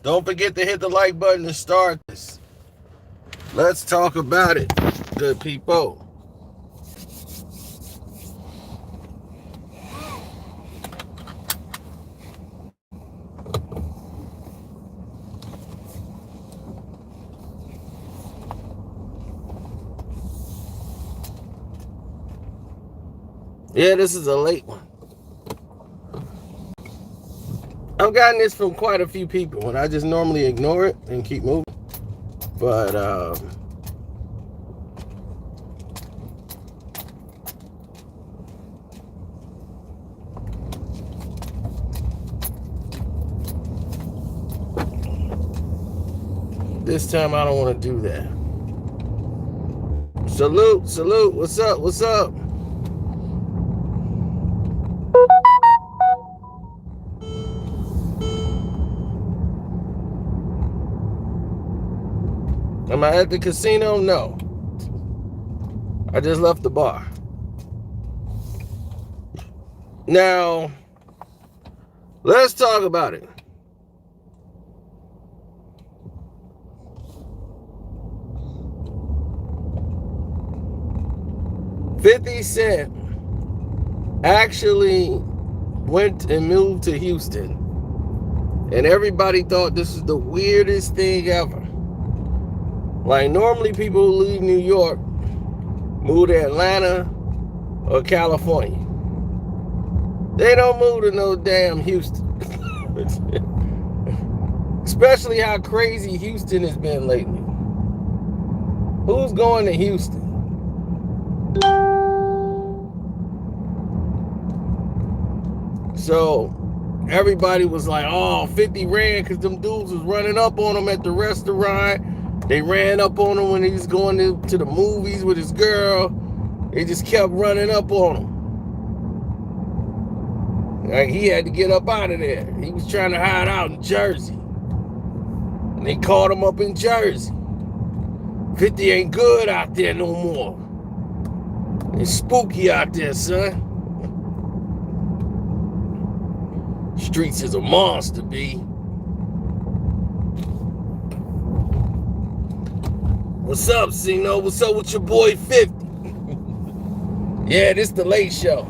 Don't forget to hit the like button to start this. Let's talk about it, good people. Yeah, this is a late one. I've gotten this from quite a few people, and I just normally ignore it and keep moving. But this time I don't want to do that. Salute, salute. What's up? What's up? Am I at the casino? No. I just left the bar. Now, let's talk about it. $50 actually went and moved to Houston. And everybody thought this is the weirdest thing ever. Like, normally people who leave New York move to Atlanta or California. They don't move to no damn Houston. Especially how crazy Houston has been lately. Who's going to Houston? So everybody was like, oh, 50 ran because them dudes was running up on him at the restaurant. They ran up on him when he was going to the movies with his girl. They just kept running up on him. Like, he had to get up out of there. He was trying to hide out in Jersey. And they caught him up in Jersey. 50 ain't good out there no more. It's spooky out there, son. Streets is a monster, B. What's up, Cino? What's up with your boy 50? Yeah, this the late show.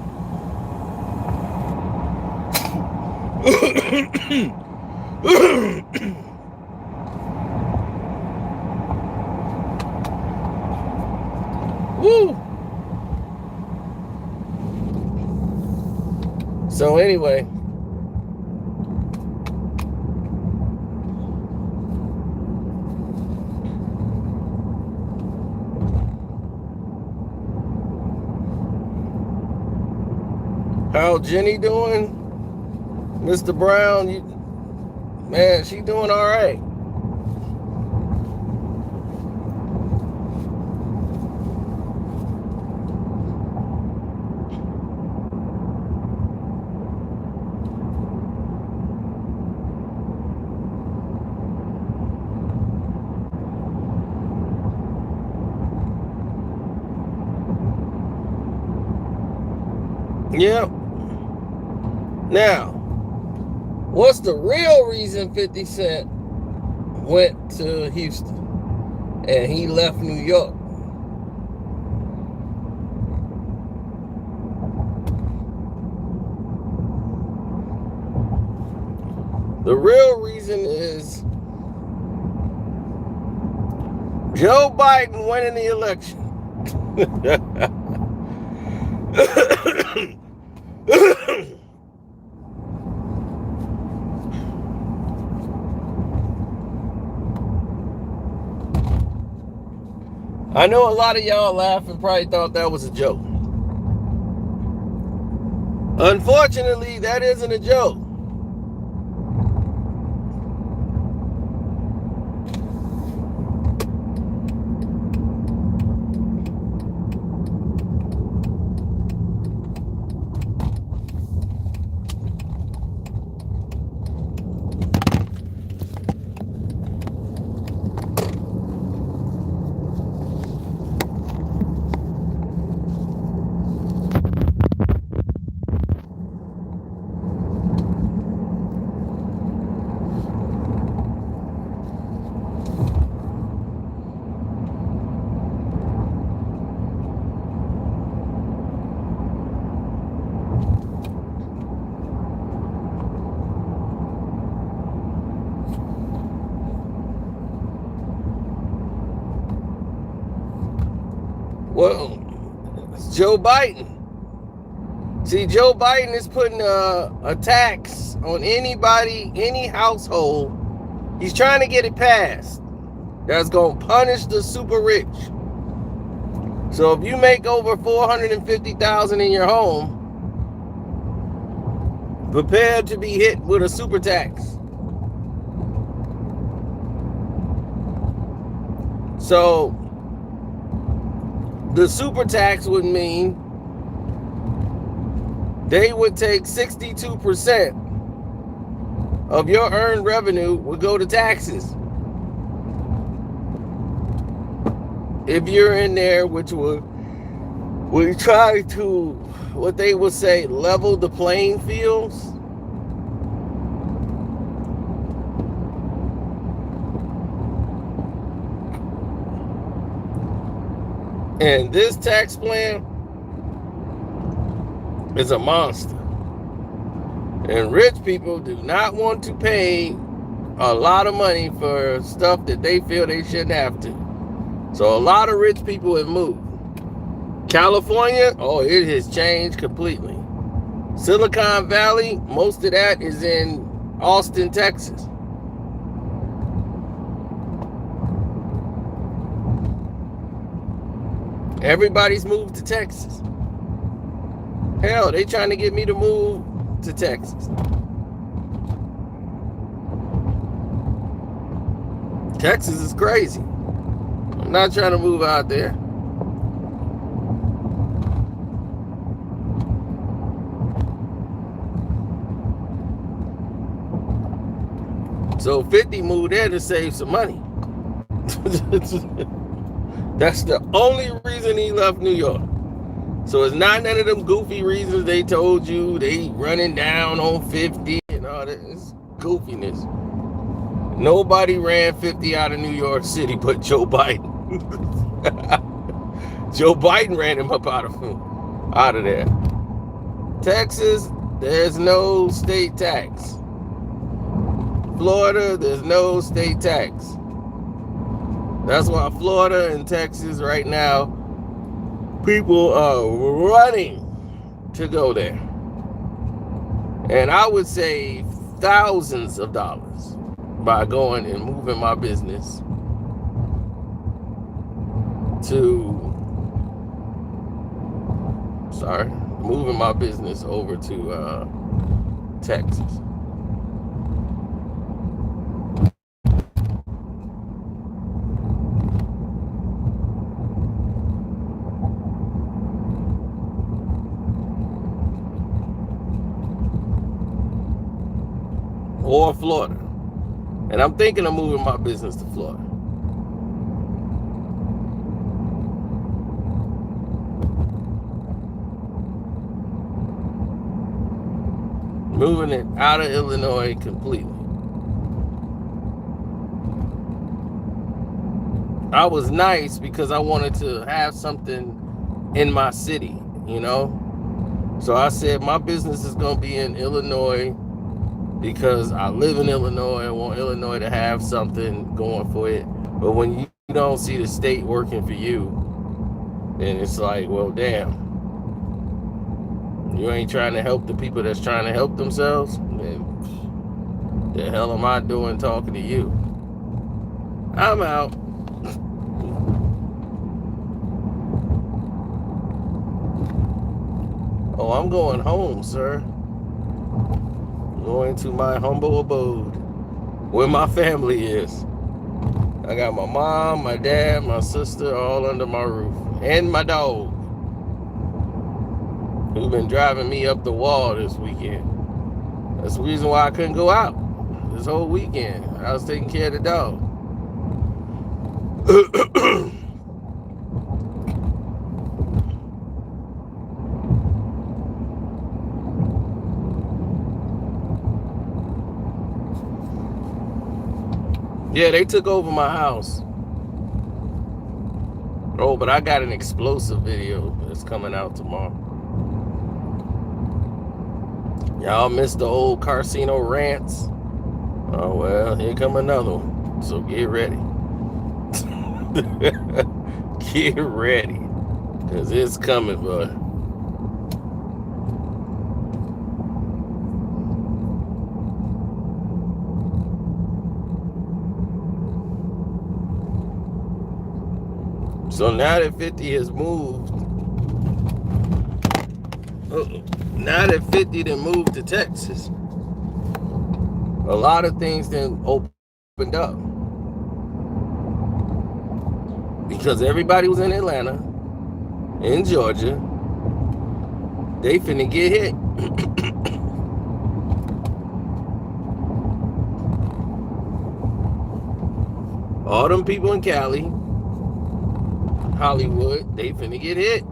Woo! So anyway, how Jenny doing? Mr. Brown, man, she doing all right. Yep. Now, what's the real reason 50 Cent went to Houston and he left New York? The real reason is Joe Biden winning the election. I know a lot of y'all laughed and probably thought that was a joke. Unfortunately, that isn't a joke. Well, it's Joe Biden. See, Joe Biden is putting a tax on anybody, any household. He's trying to get it passed. That's going to punish the super rich. So if you make over $450,000 in your home, prepare to be hit with a super tax. So the super tax would mean they would take 62% of your earned revenue would go to taxes. If you're in there, which would try to, what they would say, level the playing fields. And this tax plan is a monster. And rich people do not want to pay a lot of money for stuff that they feel they shouldn't have to. So a lot of rich people have moved. California, oh, it has changed completely. Silicon Valley, most of that is in Austin, Texas. Everybody's moved to Texas. Hell, they trying to get me to move to Texas. Texas is crazy. I'm not trying to move out there. So 50 moved there to save some money. That's the only reason he left New York. So it's not none of them goofy reasons they told you they running down on 50 and all that. It's goofiness. Nobody ran 50 out of New York City but Joe Biden. Joe Biden ran him up out of there. Texas, there's no state tax. Florida, there's no state tax. That's why Florida and Texas right now, people are running to go there. And I would save thousands of dollars by going and moving my business over to Texas. Or Florida. And I'm thinking of moving my business to Florida. Moving it out of Illinois completely. I was nice because I wanted to have something in my city, you know? So I said my business is going to be in Illinois because I live in Illinois. I want Illinois to have something going for it. But when you don't see the state working for you, then it's like, well, damn. You ain't trying to help the people that's trying to help themselves? Then the hell am I doing talking to you? I'm out. Oh, I'm going home, sir. Going to my humble abode where my family is. I got my mom, my dad, my sister all under my roof, and my dog, who's been driving me up the wall this weekend. That's the reason why I couldn't go out this whole weekend. I was taking care of the dog. Yeah, they took over my house. Oh, but I got an explosive video that's coming out tomorrow. Y'all missed the old Carcino rants? Oh, well, here come another one. So get ready. Get ready. Because it's coming, bud. So now that 50 has moved, now that 50 done moved to Texas, a lot of things then opened up. Because everybody was in Atlanta, in Georgia, they finna get hit. All them people in Cali, Hollywood, they finna get hit.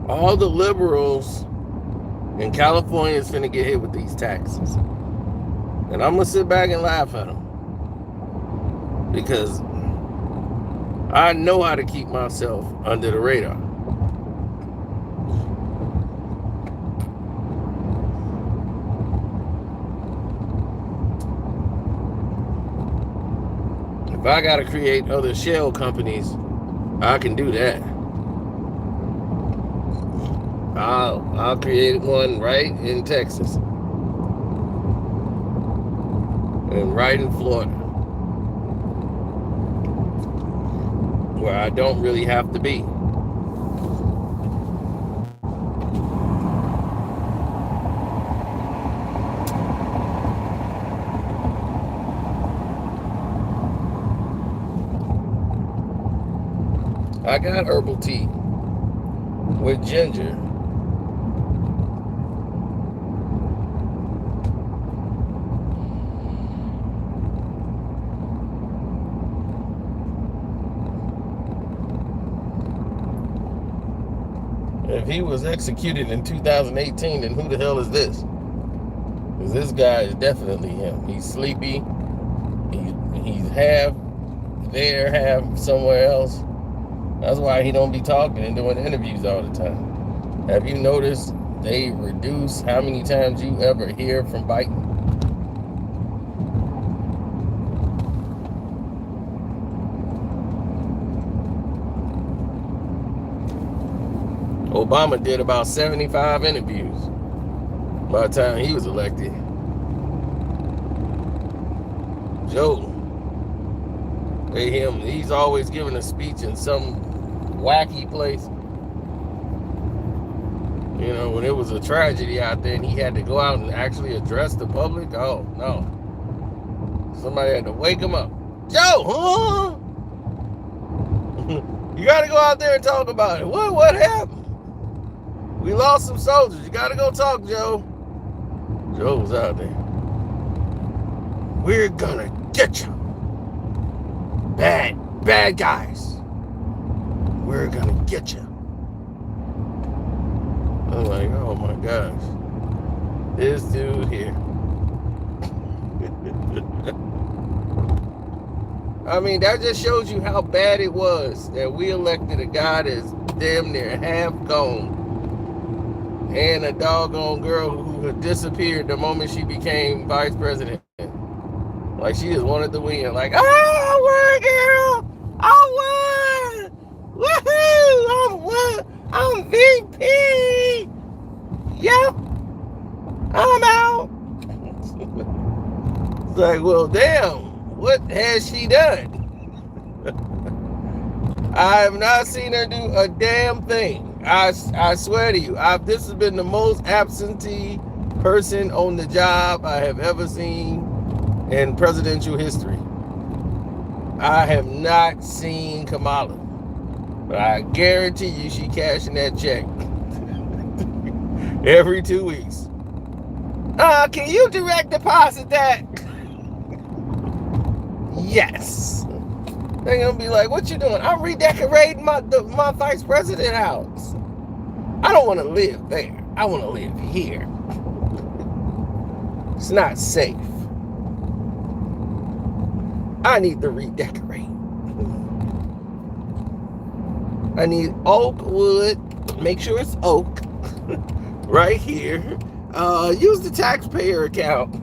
All the liberals in California is finna get hit with these taxes. And I'm gonna sit back and laugh at them. Because I know how to keep myself under the radar. If I gotta create other shell companies, I can do that. I'll create one right in Texas and right in Florida, where I don't really have to be. I got herbal tea with ginger. If he was executed in 2018, then who the hell is this? Because this guy is definitely him. He's sleepy. He's half there, half somewhere else. That's why he don't be talking and doing interviews all the time. Have you noticed they reduce how many times you ever hear from Biden? Obama did about 75 interviews by the time he was elected. Joe, he's always giving a speech in some wacky place. You know, when it was a tragedy out there and he had to go out and actually address the public, oh no. Somebody had to wake him up. Joe, huh? You gotta go out there and talk about it. What happened? We lost some soldiers. You gotta go talk, Joe. Joe was out there. We're gonna get you. Bad guys. We're gonna get you. I'm like, oh my gosh. This dude here. I mean, that just shows you how bad it was that we elected a guy that's damn near half gone. And a doggone girl who had disappeared the moment she became vice president. Like, she just wanted to win. Like, oh, I won, girl. I won. Woohoo. I'm VP. Yep. I'm out. It's like, well, damn. What has she done? I have not seen her do a damn thing. I swear to you, this has been the most absentee person on the job I have ever seen in presidential history. I have not seen Kamala, but I guarantee you she cashing that check every 2 weeks. Can you direct deposit that? Yes. They're gonna be like, what you doing? I'm redecorating my vice president house. I don't want to live there. I want to live here. It's not safe. I need to redecorate. I need oak wood. Make sure it's oak. Right here. Use the taxpayer account.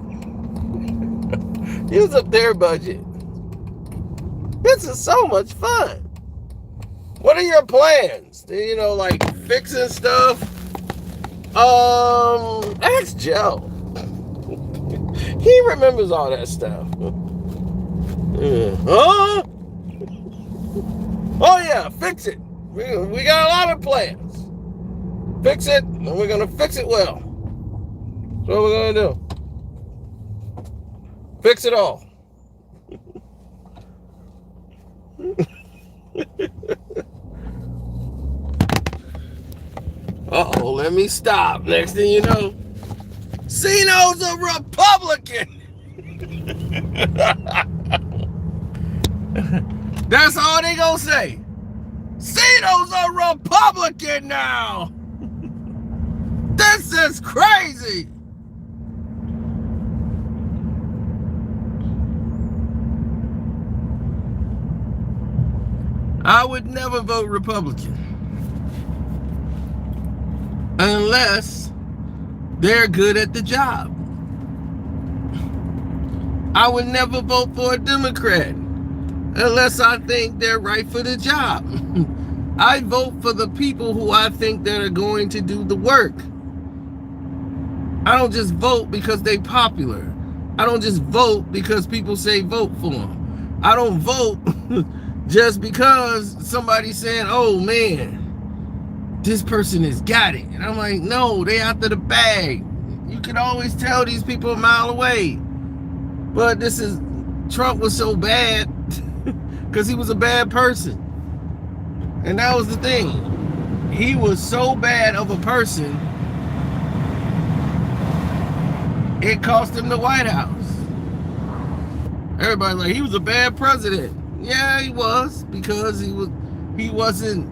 Use up their budget. This is so much fun. What are your plans? You know, like fixing stuff? Ask Joe. He remembers all that stuff. Huh? Oh yeah, fix it. We got a lot of plans. Fix it, and we're gonna fix it well. That's what we're gonna do. Fix it all. Uh-oh, let me stop. Next thing you know, Cino's a Republican. That's all they gonna say. Cino's a Republican now. This is crazy. I would never vote Republican unless they're good at the job. I would never vote for a Democrat unless I think they're right for the job. I vote for the people who I think that are going to do the work. I don't just vote because they're popular. I don't just vote because people say vote for them. I don't vote just because somebody's saying, oh man, this person has got it. And I'm like, no, they after the bag. You can always tell these people a mile away. But Trump was so bad because he was a bad person. And that was the thing. He was so bad of a person, it cost him the White House. Everybody's like, he was a bad president. Yeah, he was, because he wasn't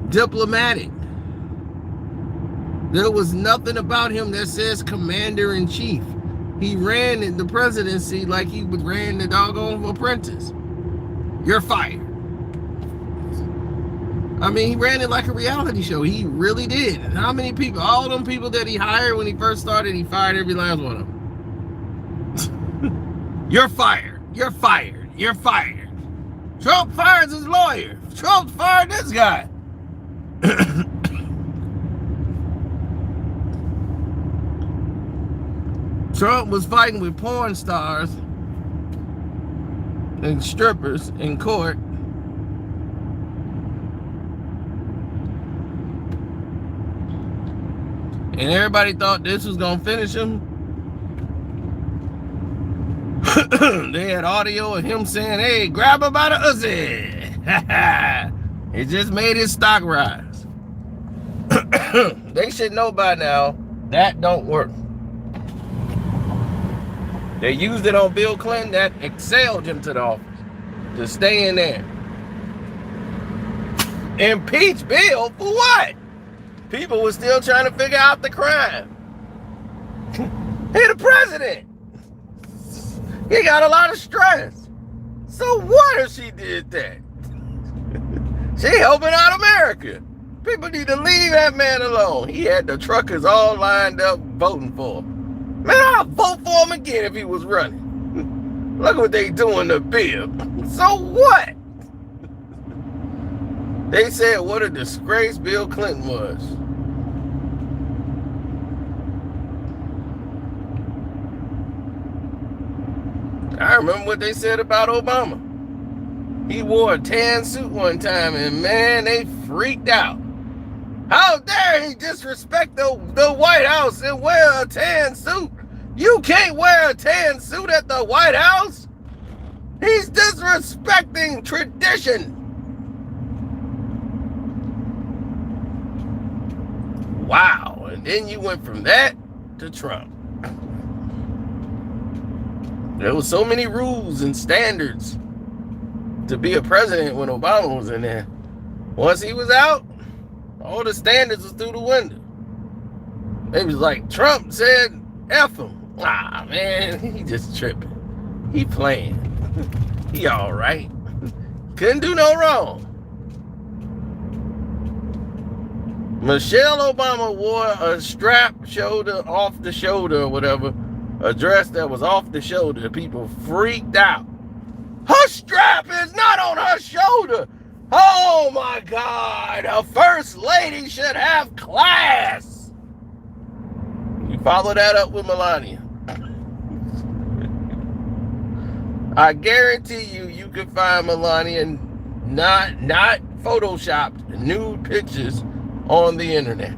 diplomatic. There was nothing about him that says commander-in-chief. He ran in the presidency like he ran the doggone apprentice. You're fired. I mean, he ran it like a reality show. He really did. And how many people, all them people that he hired when he first started, he fired every last one of them. You're fired. You're fired. You're fired. Trump fires his lawyer. Trump fired this guy. Trump was fighting with porn stars and strippers in court. And everybody thought this was going to finish him. They had audio of him saying, hey, grab her by the Uzi. It just made his stock rise. They should know by now that don't work. They used it on Bill Clinton. That excelled him to the office to stay in there. Impeach Bill for what? People were still trying to figure out the crime. He the president. He got a lot of stress. So what if she did that? She helping out America. People need to leave that man alone. He had the truckers all lined up voting for him. Man, I'll vote for him again if he was running. Look what they doing to Bill. So what? They said what a disgrace Bill Clinton was. I remember what they said about Obama. He wore a tan suit one time and man, they freaked out. How dare he disrespect the White House and wear a tan suit? You can't wear a tan suit at the White House? He's disrespecting tradition. Wow, and then you went from that to Trump. There was so many rules and standards to be a president when Obama was in there. Once he was out, all the standards was through the window. It was like Trump said, F him. Ah, man, he just tripping. He playing. He all right. Couldn't do no wrong. Michelle Obama wore a strap shoulder off the shoulder or whatever, a dress that was off the shoulder. People freaked out. Her strap is not on her shoulder. Oh my God, a first lady should have class. You follow that up with Melania. I guarantee you can find Melania not photoshopped nude pictures on the internet.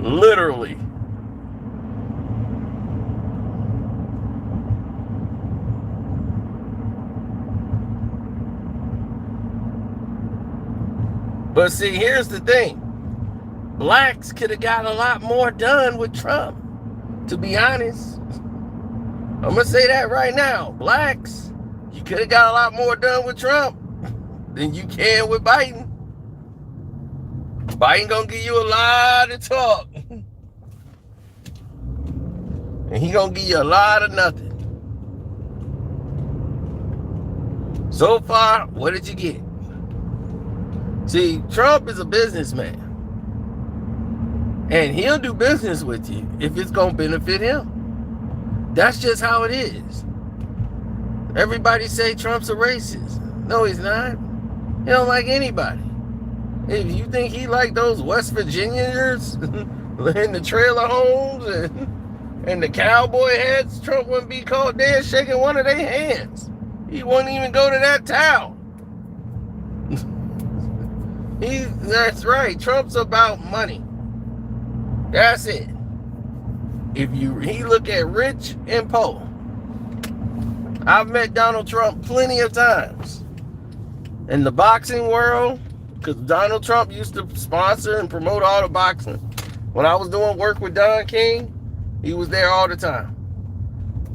Literally. But see, here's the thing. Blacks could have got a lot more done with Trump, to be honest. I'm going to say that right now. Blacks, you could have got a lot more done with Trump than you can with Biden. Biden going to give you a lot of talk. And he going to give you a lot of nothing. So far, what did you get? See, Trump is a businessman. And he'll do business with you if it's going to benefit him. That's just how it is. Everybody say Trump's a racist. No, he's not. He don't like anybody. If you think he like those West Virginians in the trailer homes and the cowboy hats, Trump wouldn't be caught dead shaking one of their hands. He wouldn't even go to that town. That's right. Trump's about money. That's it. He look at rich and poor. I've met Donald Trump plenty of times. In the boxing world, because Donald Trump used to sponsor and promote all the boxing. When I was doing work with Don King, he was there all the time.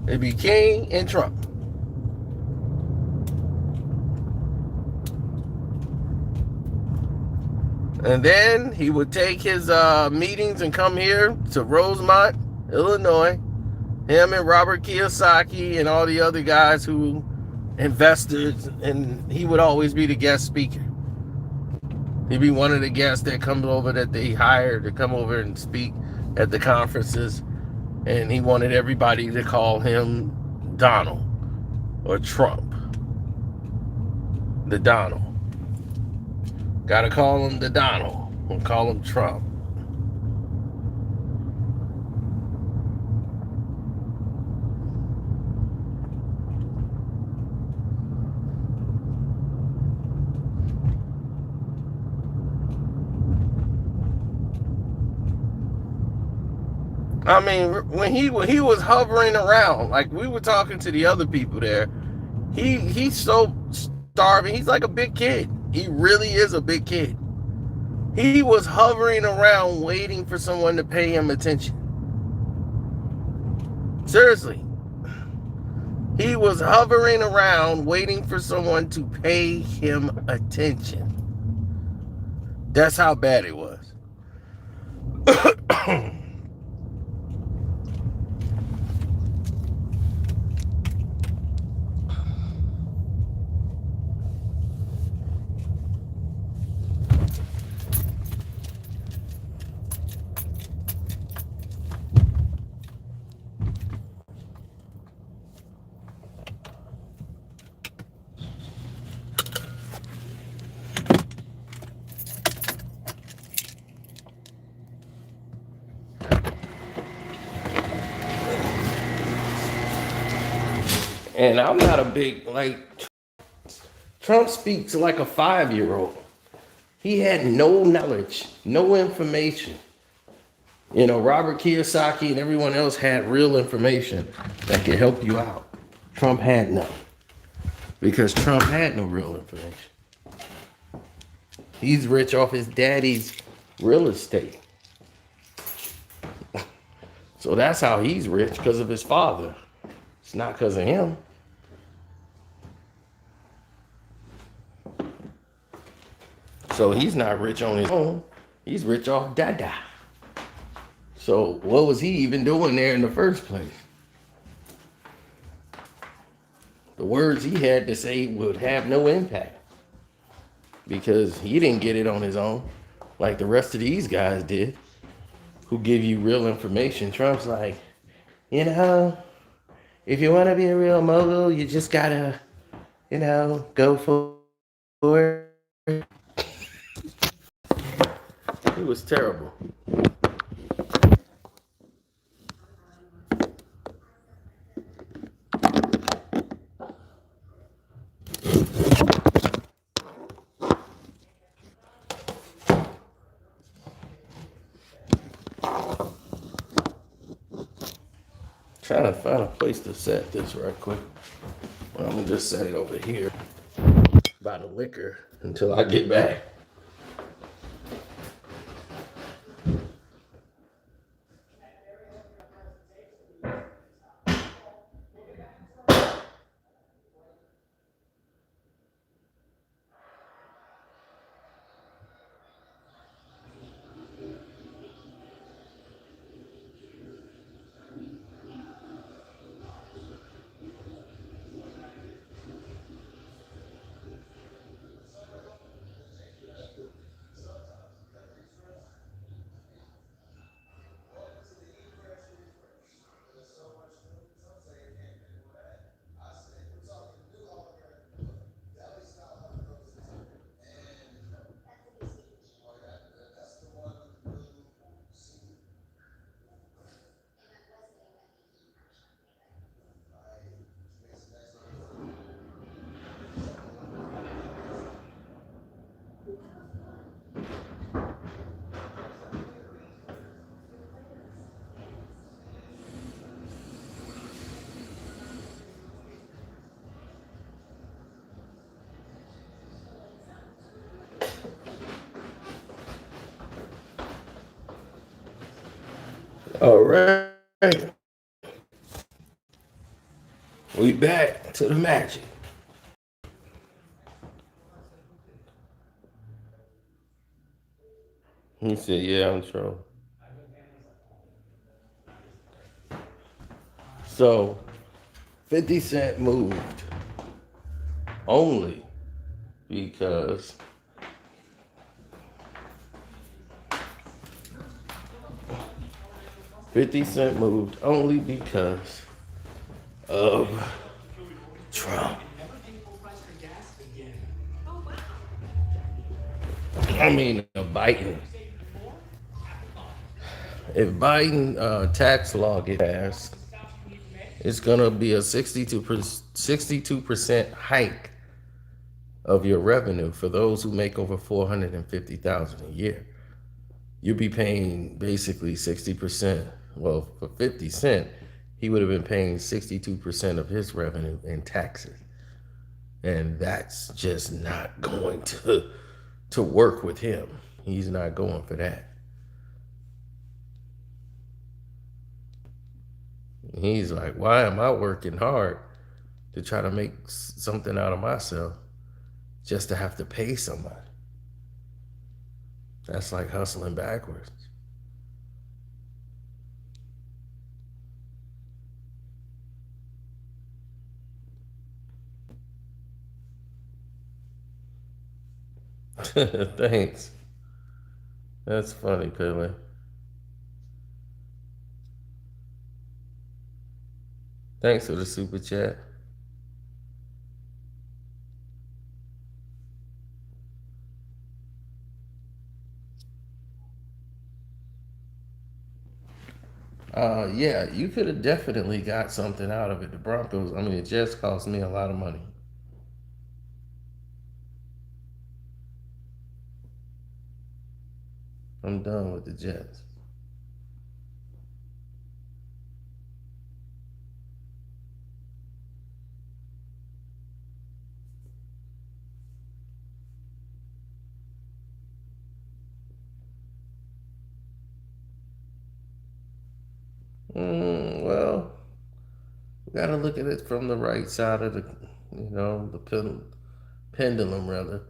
It'd be King and Trump. And then he would take his meetings and come here to Rosemont, Illinois. Him and Robert Kiyosaki and all the other guys who invested, and he would always be the guest speaker. He'd be one of the guests that comes over that they hired to come over and speak at the conferences. And he wanted everybody to call him Donald or Trump. The Donald. Gotta call him the Donald. We'll call him Trump. I mean, when he was hovering around, like we were talking to the other people there, he's so starving. He's like a big kid. He really is a big kid. He was hovering around waiting for someone to pay him attention. Seriously. He was hovering around waiting for someone to pay him attention. That's how bad it was. And I'm not a big, Trump speaks like a 5-year-old. He had no knowledge, no information. You know, Robert Kiyosaki and everyone else had real information that could help you out. Trump had none. Because Trump had no real information. He's rich off his daddy's real estate. So that's how he's rich, because of his father. It's not because of him. So he's not rich on his own. He's rich off Dada. So what was he even doing there in the first place? The words he had to say would have no impact because he didn't get it on his own like the rest of these guys did who give you real information. Trump's like, you know, if you want to be a real mogul, you just gotta, go for it. It was terrible. Trying to find a place to set this right quick. Well, I'm gonna just set it over here by the liquor until I get back. All right, we back to the magic. He said, "Yeah, I'm sure." So, 50 Cent moved only because 50 Cent moved only because of Trump. I mean, Biden. If Biden tax law gets passed, it's gonna be a 62% hike of your revenue for those who make over 450,000 a year. You'd be paying basically 60%. Well, for 50 Cent, he would have been paying 62% of his revenue in taxes. And that's just not going to work with him. He's not going for that. He's like, why am I working hard to try to make something out of myself just to have to pay somebody? That's like hustling backwards. Thanks. That's funny, Pilly. Thanks for the super chat. Yeah, you could have definitely got something out of it. The Broncos, I mean, it just cost me a lot of money. I'm done with the Jets. Well, we got to look at it from the right side of the pendulum, rather.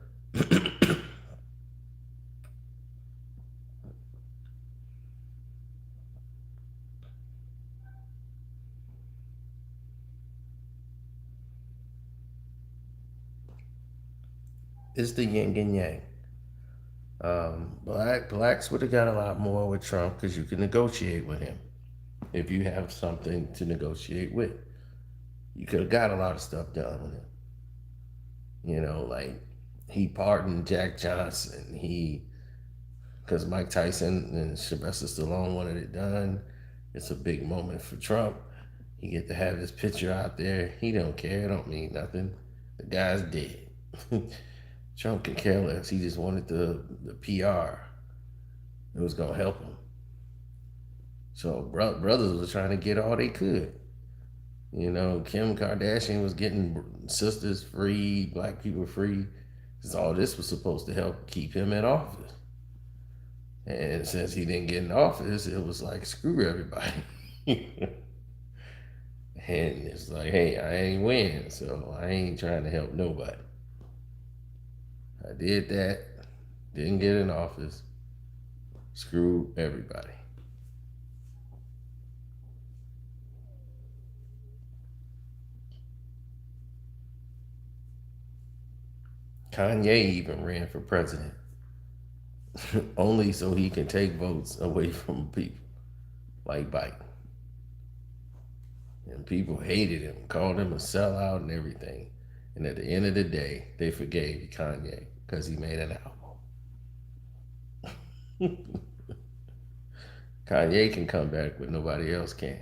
It's the yin and yang. Blacks would have got a lot more with Trump because you can negotiate with him if you have something to negotiate with. You could have got a lot of stuff done with him. Like he pardoned Jack Johnson. Because Mike Tyson and Sylvester Stallone wanted it done. It's a big moment for Trump. He get to have his picture out there. He don't care. It don't mean nothing. The guy's dead. Trump can care less. He just wanted the PR. It was gonna help him. So brothers was trying to get all they could. Kim Kardashian was getting sisters free, black people free. Because all this was supposed to help keep him in office. And since he didn't get in office, it was like, screw everybody. And it's like, hey, I ain't win, so I ain't trying to help nobody. I did that, didn't get in office, screw everybody. Kanye even ran for president, only so he can take votes away from people like Biden. And people hated him, called him a sellout and everything. And at the end of the day, they forgave Kanye because he made an album. Kanye can come back, but nobody else can.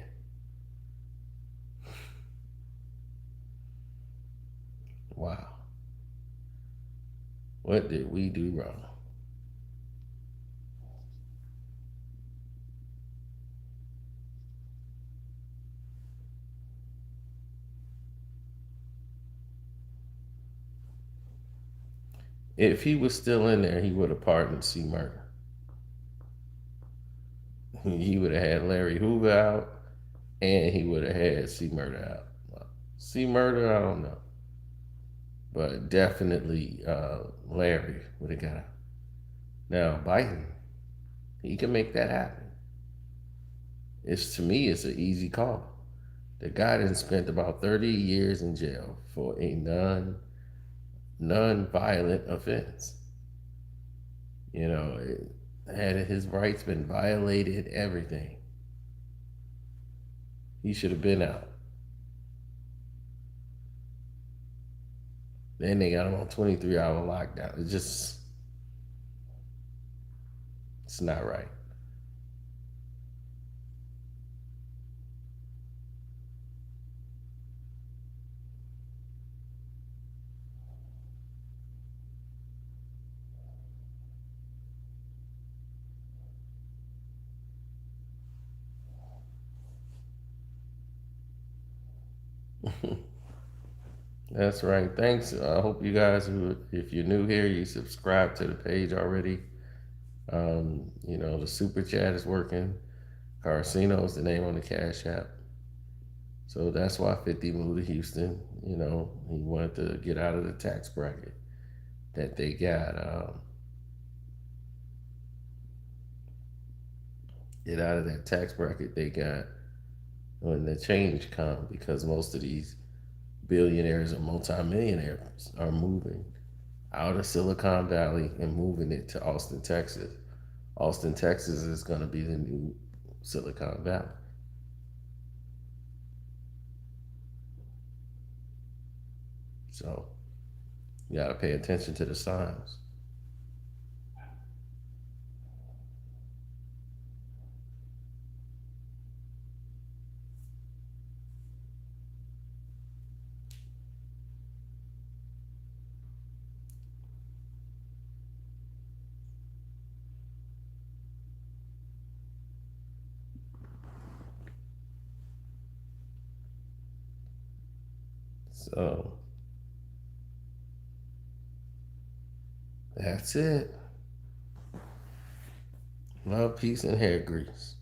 Wow. What did we do wrong? If he was still in there, he would have pardoned C. Murder. He would have had Larry Hoover out, and he would have had C. Murder out. C. Murder, I don't know, but definitely Larry would have got out. Now Biden, he can make that happen. To me, it's an easy call. The guy done spent about 30 years in jail for a non-violent offense. Had his rights been violated, everything, he should have been out. Then they got him on 23-hour lockdown. It's not right. That's right. Thanks. I hope you guys, if you're new here, you subscribe to the page already. The super chat is working. Carcino is the name on the Cash App. So that's why 50 moved to Houston. He wanted to get out of the tax bracket that they got. Get out of that tax bracket they got when the change come, because most of these billionaires and multimillionaires are moving out of Silicon Valley and moving it to Austin, Texas. Austin, Texas is going to be the new Silicon Valley. So you got to pay attention to the signs. So that's it. Love, peace, and hair grease.